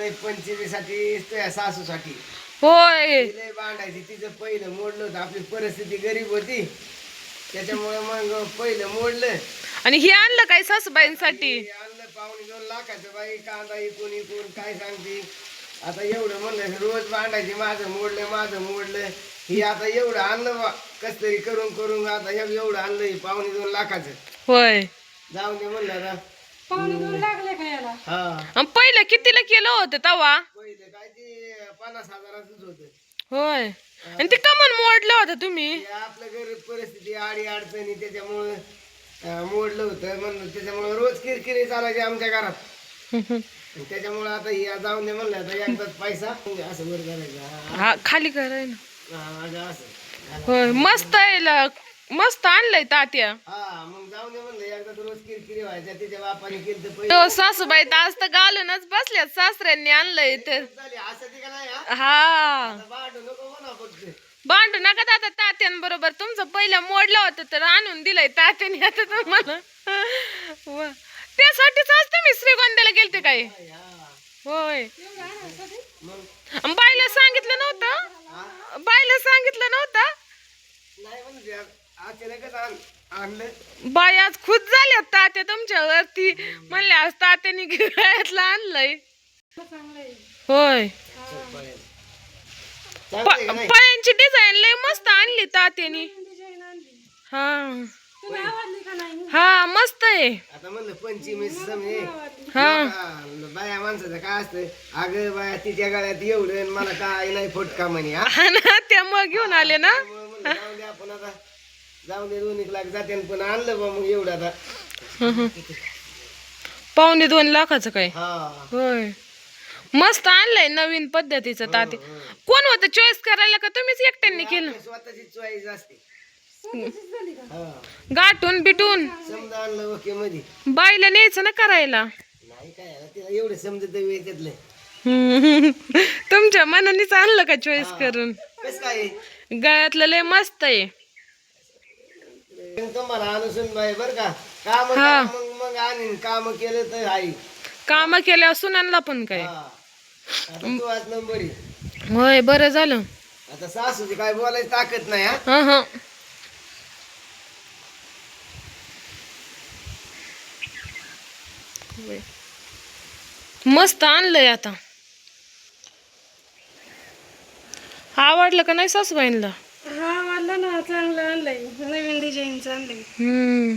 आम्ही पंचमीसाठी तुझ्या सासूसाठी होय तिला बांधायची. तिचं पहिलं मोडलं होतं. आपली परिस्थिती गरीब होती त्याच्यामुळे मग पहिलं मोडलं. आणि हे आणलं काय सासूबाईंसाठी? हे आणलं 2.5 लाखाचं. बाई कांदा इकून इकून काय सांगते. आता एवढं म्हणलं रोज बांधायची. माझं मोडलं. ही आता एवढं आणलं बा कस तरी करून करून. आता एवढं आणलं 2.5 लाखाचं. होय जाऊन दे म्हणलं आता. 2.5 लागले का याला? हा आणि पहिलं कितीला केलं होतं तवा? पहिलं काय ते 50,000च होतं. होय आणि ते कमन मोडलं होतं तुम्ही? हे आपलं गरीब परिस्थिती आडी अडचणी त्याच्यामुळं मोडलं होतं म्हणून. त्याच्यामुळं रोज किरकिरी चालायची आमच्या घरात. त्याच्यामुळं आता हे जाऊन दे म्हणलं आता एकदाच पैसा असं वर करायचं. हा खाली कराय ना. असं होय मस्त आहे मस्त आणलंय तात्या. हा मग जाऊन दे म्हणलं एकदा रोज किरकिरी व्हायच्या. तिच्या बापाने केलं तर तो सासूबाई तर आज तर घालूनच बसल्यात. सासऱ्यांनी आणलंय तर झाली असं ती का नाही. हा हा आता भांडू नको म्हणा फक्त. भांडू नका दादा तात्यांबरोबर. तुमचं पहिलं मोडलं होतं तर आणून दिलंय तात्याने आता तुम्हाला. वा. त्यासाठीच आज तुम्ही श्रीगोंद्याला गेलते काय? होय मग बाईला सांगितलं नव्हतं? बाईला सांगितलं नव्हतं? नाही म्हणजे अचानकच आणलं. बाई आज खुश झाल्यात तात्या तुमच्यावरती. म्हणले आज तात्याने गिळ्यातलं आणलंय. होय चांगलं का नाही. पळ्यांची डिझाईन लय मस्त आणली तात्यानी. हा तुला आवडली का नाही? हा मस्त आहे. आता म्हणलं पंचमी समजे हा बाया माणसाचं काय असतं. अगं बाया तिच्या गळ्यात एवढं आणि मला काय नाही फुटका म्हणे. हा हा ना त्यामुळे घेऊन आले ना. त्यामुळं म्हणलं जाऊ दे आपण आता. जाऊ दे 2 लाख जाते पण आणलं बा मग एवढं आता. 2.5 लाखाचं काय? हा होय मस्त आणलंय नवीन पद्धतीचं तात्या. कोण होतं चॉईस करायला का तुम्हीच एकट्यांनी केलं? आपली स्वतःची चॉईस असते. स्वतःचीच झाली का? हा गाठून बिटून समजा आणलं ओके मध्ये. बाईला न्यायचं ना करायला. नाही काय आता तिला एवढं समजत त्यातलं. तुमच्या मनानेच आणलं का चॉईस करून? कस काय गळ्यातलं लय मस्त आहे. तुम्हाला आणून बाई बर का. काम हा. मग मग आणीन. काम केलं तर आई. काम केल्यावर सुनांना पण काय. हा आता तू आज नंबर आहे. होय बरं झालं. आता सासूची काय बोलायची ताकद नाही. हा हा हा मस्त आणलंय आता. आवडलं का नाही सासूबाईंना? हा मला ना चांगलं आणलंय. नवीन डिझाईनचं आणलंय.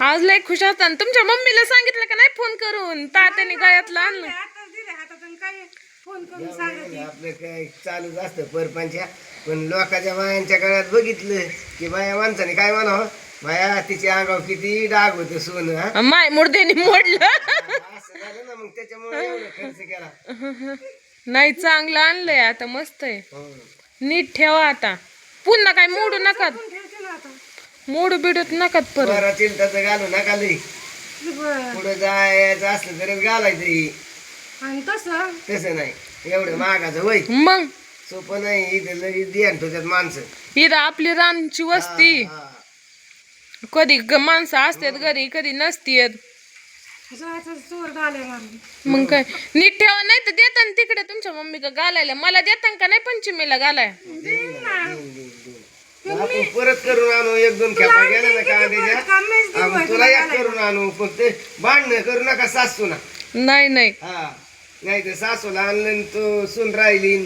आज लय खुश होता. तुमच्या मम्मीला सांगितलं का नाही फोन करून तात्याने गळ्यातलं आणलं? आता दिले हातातून काय फोन करून सांगते. आपलं काय चालूच असतं परपंच्या. पण लोकांच्या बायांच्या गळ्यात बघितलं की बाया माणसाने काय म्हणावं. बाया तिच्या अंगावर किती डाग होते सोनं. हा माय मुर्द्याने मोडलं. असं झालं ना मग त्याच्यामुळे एवढं खर्च केला. नाही चांगलं आणलंय आता मस्त आहे. हो. नीट ठेवा आता. पुन्हा काय मोडू नका. ठेवते ना आता. मोडू बिडूत नका परत. बरं चिंताचं घालू नका लई. बरं. पुढे जायचं असलं तर घालायचं ही. आणि तसं तसं नाही एवढं महागाचं वय मग सोपं नाही. इथे लगेच ध्यान ठेवतात माणसं. इथं आपली रानची वस्ती. हा, हा. कधी माणसं असतात घरी कधी नसतात. जायचं चोर घाले मारून. मग काय नीट ठेवा. नाही तर देता ना तिकडे तुमच्या मम्मी का घालायला. मला देता का नाही पंचमीला घालाय? आपण परत करून आणू. 1-2 खेपा गेला ना कांद्याच्या. आपण तुला एक करून आणू. पण ते भांडणं करू नका सासू ना. नाही नाही हा नाही तर सासूला आणलं आणि तो सून राहिली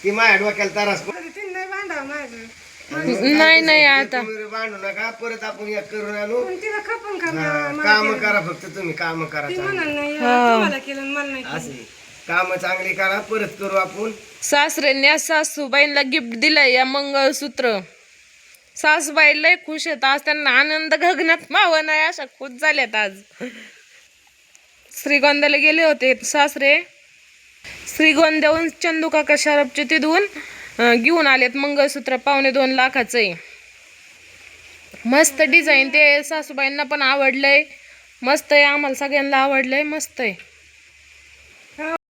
ती माझ्या डोक्याला त्रास. तीन नाही बांधा माझं. नाही नाही आता तुम्ही भांडू नका. परत आपण एक करून आणू. पण तिला खपून करणार. काम करा फक्त तुम्ही. काम करा ती चांगली. म्हणाल नाही तुम्हाला केलं आणि मला नाही केलं. असे काम चांगली करा. परत करू आपण. सासऱ्यांनी सासूबाईंना गिफ्ट दिलंय या मंगळसूत्र. सासूबाई लय खुश आहेत आज. त्यांना आनंद गगनात मावं नाही अशा खुश झाल्यात आज. श्रीगोंद्याला गेले होते सासरे. श्रीगोंद्याहून चंदूकाका शरबचे तिथून घेऊन आलेत मंगळसूत्र 2.5 लाखाचं आहे. मस्त डिझाईन. ते सासूबाईंना पण आवडलंय. मस्त आहे. आम्हाला सगळ्यांना आवडलंय. मस्त आहे.